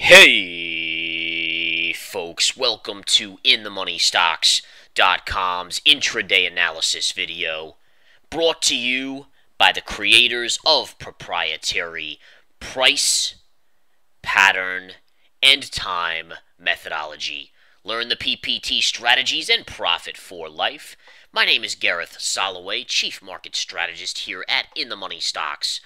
Hey, folks, welcome to InTheMoneyStocks.com's intraday analysis video, brought to you by the creators of proprietary price, pattern, and time methodology. Learn the PPT strategies and profit for life. My name is Gareth Soloway, Chief Market Strategist here at InTheMoneyStocks.com.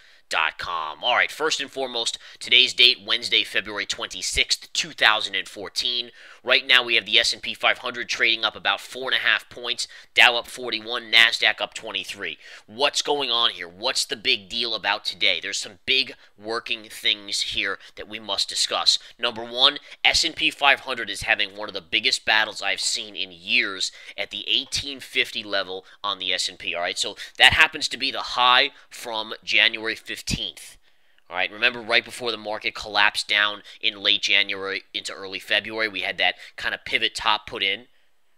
All right, first and foremost, today's date, Wednesday, February 26th, 2014. Right now, we have the S&P 500 trading up about 4.5 points, Dow up 41, NASDAQ up 23. What's going on here? What's the big deal about today? There's some big working things here that we must discuss. Number one, S&P 500 is having one of the biggest battles I've seen in years at the 1850 level on the S&P. All right, so that happens to be the high from January 15th. All right, remember right before the market collapsed down in late January into early February, we had that kind of pivot top put in.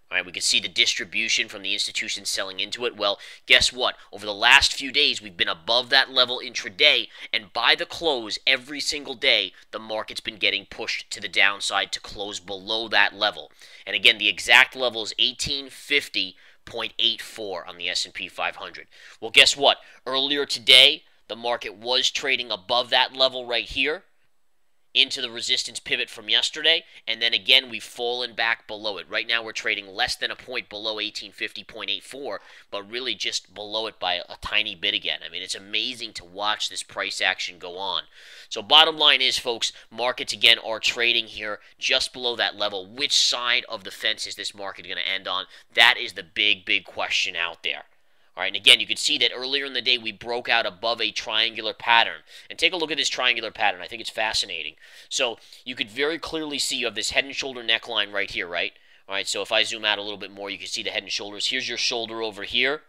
All right, we could see the distribution from the institutions selling into it. Well, guess what? Over the last few days, we've been above that level intraday, and by the close, every single day, the market's been getting pushed to the downside to close below that level. And again, the exact level is 1850.84 on the S&P 500. Well, guess what? Earlier today, the market was trading above that level right here into the resistance pivot from yesterday, and then again we've fallen back below it. Right now we're trading less than a point below 1850.84, but really just below it by a tiny bit again. I mean, it's amazing to watch this price action go on. So bottom line is, folks, markets again are trading here just below that level. Which side of the fence is this market going to end on? That is the big question out there. All right, and again, you can see that earlier in the day we broke out above a triangular pattern. And take a look at this triangular pattern. I think it's fascinating. So you could very clearly see you have this head and shoulder neckline right here, right? All right, so if I zoom out a little bit more, you can see the head and shoulders. Here's your shoulder over here.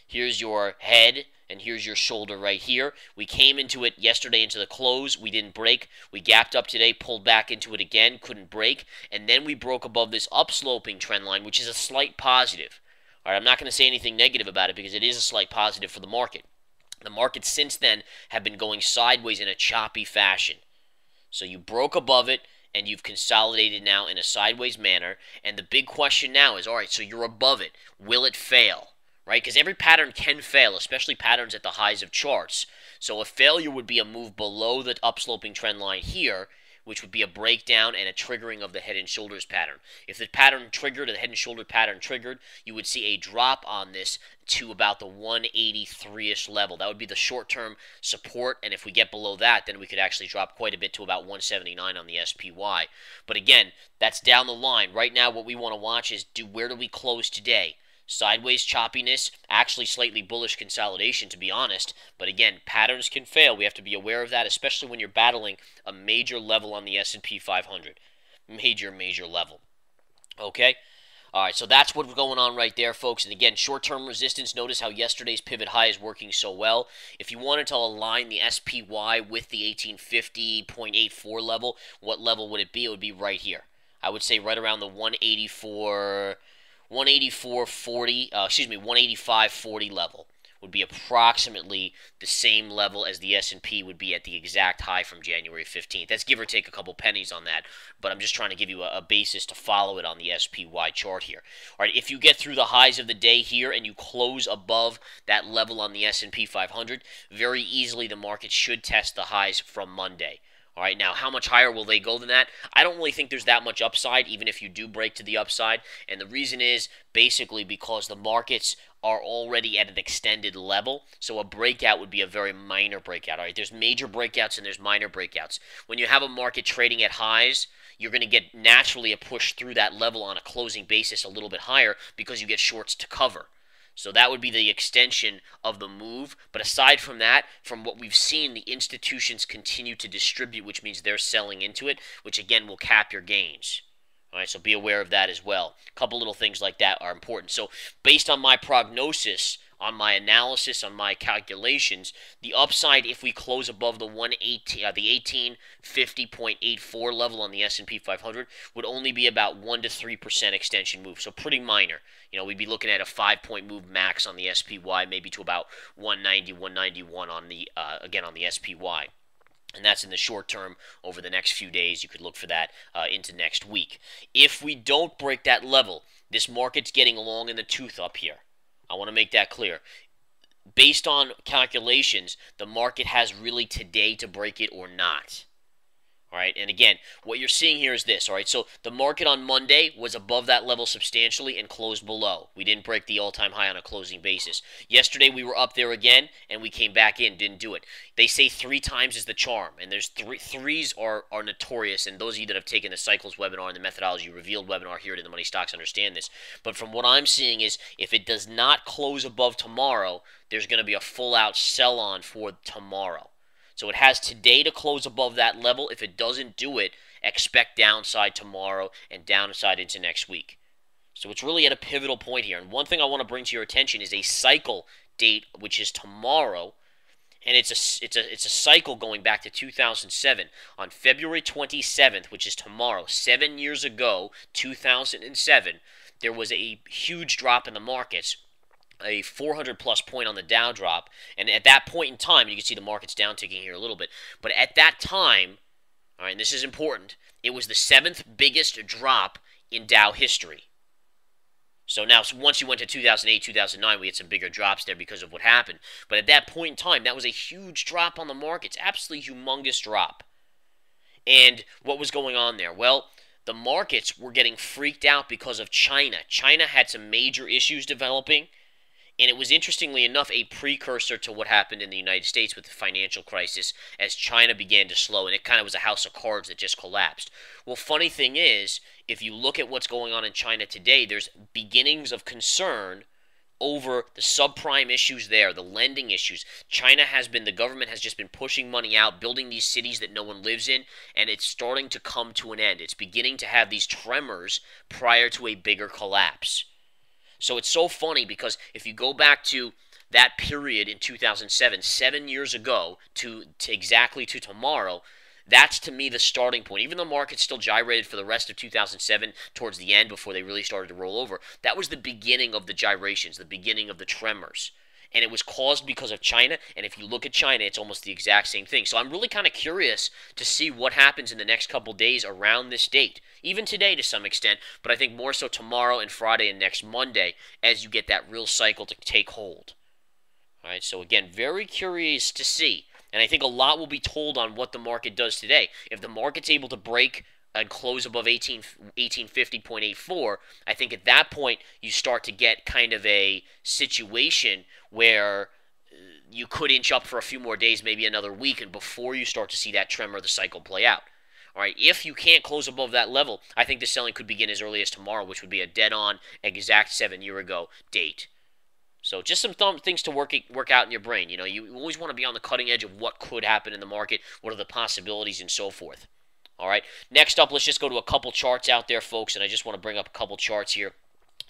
Here's your head, and here's your shoulder right here. We came into it yesterday into the close. We didn't break. We gapped up today, pulled back into it again, couldn't break. And then we broke above this upsloping trend line, which is a slight positive. All right, I'm not going to say anything negative about it because it is a slight positive for the market. The markets since then have been going sideways in a choppy fashion. So you broke above it, and you've consolidated now in a sideways manner. And the big question now is, all right, so you're above it. Will it fail? Right? Because every pattern can fail, especially patterns at the highs of charts. So a failure would be a move below the upsloping trend line here, which would be a breakdown and a triggering of the head and shoulders pattern. If the pattern triggered, or the head and shoulder pattern triggered, you would see a drop on this to about the 183-ish level. That would be the short-term support, and if we get below that, then we could actually drop quite a bit to about 179 on the SPY. But again, that's down the line. Right now, what we want to watch is where do we close today? Sideways choppiness, actually slightly bullish consolidation, to be honest. But again, patterns can fail. We have to be aware of that, especially when you're battling a major level on the S&P 500. Major level. Okay? All right, so that's what's going on right there, folks. And again, short-term resistance. Notice how yesterday's pivot high is working so well. If you wanted to align the SPY with the 1850.84 level, what level would it be? It would be right here. I would say right around the 185.40 level would be approximately the same level as the S&P would be at the exact high from January 15th. That's give or take a couple pennies on that, but I'm just trying to give you a basis to follow it on the SPY chart here. All right, if you get through the highs of the day here and you close above that level on the S&P 500, very easily the market should test the highs from Monday. All right, now how much higher will they go than that? I don't really think there's that much upside, even if you do break to the upside. And the reason is basically because the markets are already at an extended level. So a breakout would be a very minor breakout. All right, there's major breakouts and there's minor breakouts. When you have a market trading at highs, you're going to get naturally a push through that level on a closing basis a little bit higher because you get shorts to cover. So that would be the extension of the move. But aside from that, from what we've seen, the institutions continue to distribute, which means they're selling into it, which again will cap your gains. All right, so be aware of that as well. A couple little things like that are important. So based on my prognosis, on my analysis, on my calculations, the upside if we close above the 1850.84 level on the S&P 500 would only be about 1 to 3% extension move. So pretty minor. You know, we'd be looking at a 5-point move max on the SPY, maybe to about 190, 191 on the again on the SPY. And that's in the short term over the next few days. You could look for that into next week. If we don't break that level, this market's getting long in the tooth up here. I want to make that clear. Based on calculations, the market has really today to break it or not. All right, and again, what you're seeing here is this. All right, so the market on Monday was above that level substantially and closed below. We didn't break the all-time high on a closing basis. Yesterday we were up there again, and we came back in, didn't do it. They say 3 times is the charm, and there's threes are notorious, and those of you that have taken the Cycles webinar and the Methodology Revealed webinar here at the Money Stocks understand this. But from what I'm seeing is, if it does not close above tomorrow, there's going to be a full-out sell-on for tomorrow. So it has today to close above that level. If it doesn't do it, expect downside tomorrow and downside into next week. So it's really at a pivotal point here. And one thing I want to bring to your attention is a cycle date, which is tomorrow. And it's a cycle going back to 2007. On February 27th, which is tomorrow, 7 years ago, 2007, there was a huge drop in the markets. A 400-plus point on the Dow drop, and at that point in time, you can see the market's down ticking here a little bit, but at that time, all right, and this is important, it was the 7th biggest drop in Dow history. So now, once you went to 2008, 2009, we had some bigger drops there because of what happened, but at that point in time, that was a huge drop on the markets, absolutely humongous drop. And what was going on there? Well, the markets were getting freaked out because of China. China had some major issues developing. And it was, interestingly enough, a precursor to what happened in the United States with the financial crisis as China began to slow. And it kind of was a house of cards that just collapsed. Well, funny thing is, if you look at what's going on in China today, there's beginnings of concern over the subprime issues there, the lending issues. The government has just been pushing money out, building these cities that no one lives in, and it's starting to come to an end. It's beginning to have these tremors prior to a bigger collapse. So it's so funny because if you go back to that period in 2007, 7 years ago, to exactly to tomorrow, that's to me the starting point. Even though the market still gyrated for the rest of 2007 towards the end before they really started to roll over, that was the beginning of the gyrations, the beginning of the tremors. And it was caused because of China, and if you look at China, it's almost the exact same thing. So I'm really kind of curious to see what happens in the next couple days around this date, even today to some extent, but I think more so tomorrow and Friday and next Monday as you get that real cycle to take hold. All right, so again, very curious to see, and I think a lot will be told on what the market does today. If the market's able to break and close above 1850.84, I think at that point you start to get kind of a situation where you could inch up for a few more days, maybe another week, and before you start to see that tremor of the cycle play out. All right, if you can't close above that level, I think the selling could begin as early as tomorrow, which would be a dead-on, exact 7-year-ago date. So just some things to work out in your brain. You know, you always want to be on the cutting edge of what could happen in the market, what are the possibilities, and so forth. All right, next up, let's just go to a couple charts out there, folks, and I just want to bring up a couple charts here.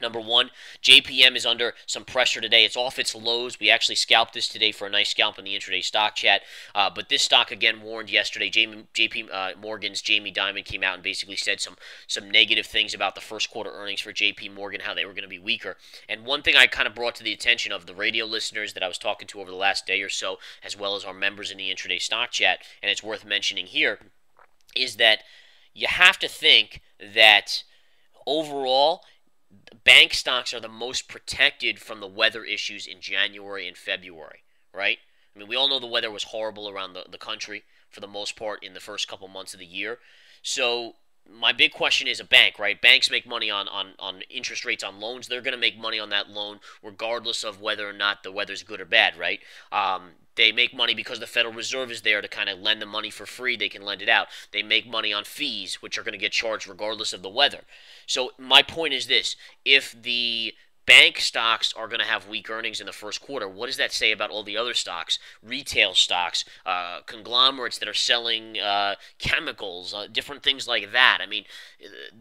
Number one, JPM is under some pressure today. It's off its lows. We actually scalped this today for a nice scalp in the intraday stock chat. But this stock, again, warned yesterday. JP Morgan's Jamie Dimon came out and basically said some negative things about the first quarter earnings for JP Morgan, how they were going to be weaker. And one thing I kind of brought to the attention of the radio listeners that I was talking to over the last day or so, as well as our members in the intraday stock chat, and it's worth mentioning here, is that you have to think that overall, bank stocks are the most protected from the weather issues in January and February, right? I mean, we all know the weather was horrible around the country for the most part in the first couple months of the year. So my big question is a bank, right? Banks make money on interest rates on loans. They're going to make money on that loan regardless of whether or not the weather's good or bad, right? They make money because the Federal Reserve is there to kind of lend the money for free. They can lend it out. They make money on fees, which are going to get charged regardless of the weather. So my point is this. If the bank stocks are going to have weak earnings in the first quarter, what does that say about all the other stocks, retail stocks, conglomerates that are selling chemicals, different things like that? I mean,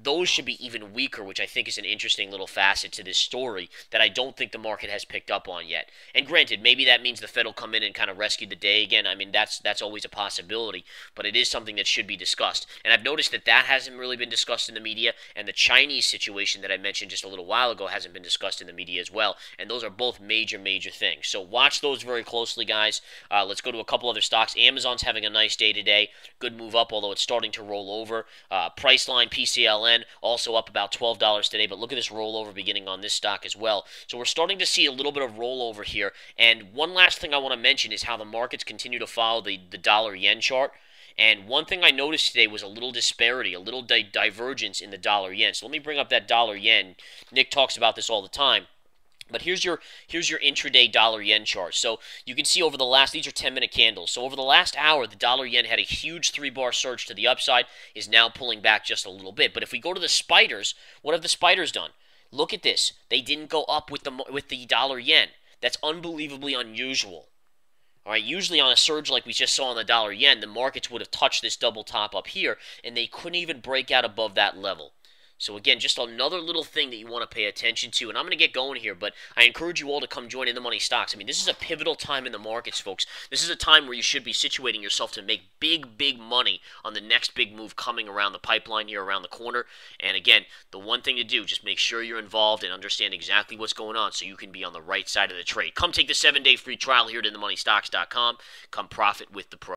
those should be even weaker, which I think is an interesting little facet to this story that I don't think the market has picked up on yet. And granted, maybe that means the Fed will come in and kind of rescue the day again. I mean, that's always a possibility, but it is something that should be discussed. And I've noticed that hasn't really been discussed in the media, and the Chinese situation that I mentioned just a little while ago hasn't been discussed discussed in the media as well. And those are both major, major things. So watch those very closely, guys. Let's go to a couple other stocks. Amazon's having a nice day today. Good move up, although it's starting to roll over. Priceline, PCLN, also up about $12 today. But look at this rollover beginning on this stock as well. So we're starting to see a little bit of rollover here. And one last thing I want to mention is how the markets continue to follow the dollar-yen chart. And one thing I noticed today was a little disparity, a little divergence in the dollar-yen. So let me bring up that dollar-yen. Nick talks about this all the time. But here's your intraday dollar-yen chart. So you can see over the last, these are 10-minute candles. So over the last hour, the dollar-yen had a huge 3-bar surge to the upside, is now pulling back just a little bit. But if we go to the spiders, what have the spiders done? Look at this. They didn't go up with the dollar-yen. That's unbelievably unusual. All right, usually on a surge like we just saw on the dollar-yen, the markets would have touched this double top up here, and they couldn't even break out above that level. So again, just another little thing that you want to pay attention to. And I'm going to get going here, but I encourage you all to come join In the Money Stocks. I mean, this is a pivotal time in the markets, folks. This is a time where you should be situating yourself to make big, big money on the next big move coming around the pipeline here around the corner. And again, the one thing to do, just make sure you're involved and understand exactly what's going on so you can be on the right side of the trade. Come take the 7-day free trial here at InTheMoneyStocks.com. Come profit with the pro.